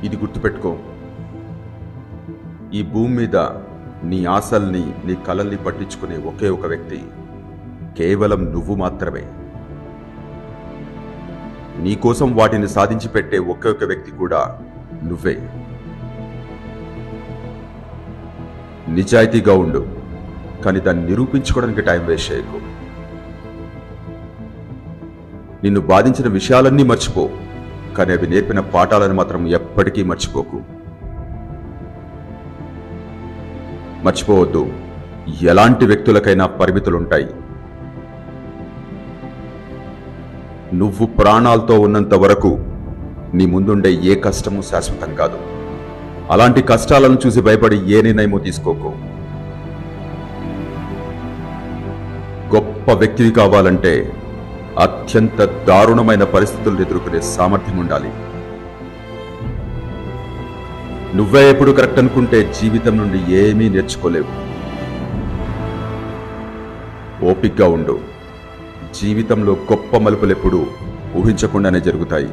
ఇది గుర్తుపెట్టుకో, ఈ భూమి మీద నీ ఆశల్ని, నీ కలల్ని పట్టించుకునే ఒకే ఒక వ్యక్తి కేవలం నువ్వు మాత్రమే. నీకోసం వాటిని సాధించి పెట్టే ఒకే ఒక వ్యక్తి కూడా నువ్వే. నిజాయితీగా ఉండు, కానీ దాన్ని నిరూపించుకోవడానికి టైం వేస్ట్ చేయకు. నిన్ను బాధించిన విషయాలన్నీ మర్చిపో, కానీ అవి నేర్పిన పాఠాలను మాత్రం ఎప్పటికీ మర్చిపోకు. మర్చిపోవద్దు, ఎలాంటి వ్యక్తులకైనా పరిమితులుంటాయి. నువ్వు ప్రాణాలతో ఉన్నంత వరకు నీ ముందుండే ఏ కష్టము శాశ్వతం కాదు. అలాంటి కష్టాలను చూసి భయపడి ఏ నిర్ణయమో తీసుకోకు. గొప్ప వ్యక్తివి కావాలంటే అత్యంత దారుణమైన పరిస్థితులను ఎదుర్కొనే సామర్థ్యం ఉండాలి. నువ్వే ఎప్పుడు కరెక్ట్ అనుకుంటే జీవితం నుండి ఏమీ నేర్చుకోలేవు. ఓపికగా ఉండు. జీవితంలో గొప్ప మలుపులు ఎప్పుడు ఊహించకుండానే జరుగుతాయి.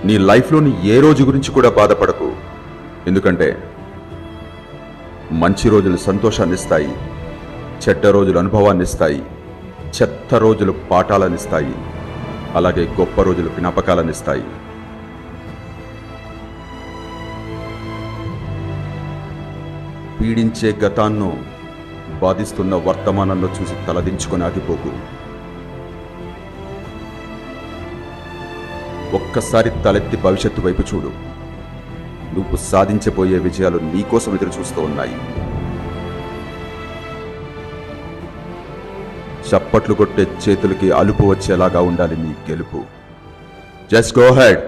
నీ లైఫ్లోని ఏ రోజు గురించి కూడా బాధపడకు, ఎందుకంటే మంచి రోజులు సంతోషాన్ని ఇస్తాయి, చెడ్డ రోజులు అనుభవాన్ని ఇస్తాయి, చెత్త రోజులు పాఠాలను ఇస్తాయి, అలాగే గొప్ప రోజులు జ్ఞాపకాలను ఇస్తాయి. పీడించే గతాన్ని బాధిస్తున్న వర్తమానంలో చూసి తలదించుకొని ఆగిపోకు. ఒక్కసారి తలెత్తి భవిష్యత్తు వైపు చూడు. నువ్వు సాధించబోయే విజయాలు నీకోసం ఎదురు చూస్తూ ఉన్నాయి. చప్పట్లు కొట్టే చేతులకి అలుపు వచ్చేలాగా ఉండాలి నీ గెలుపు. Just go head.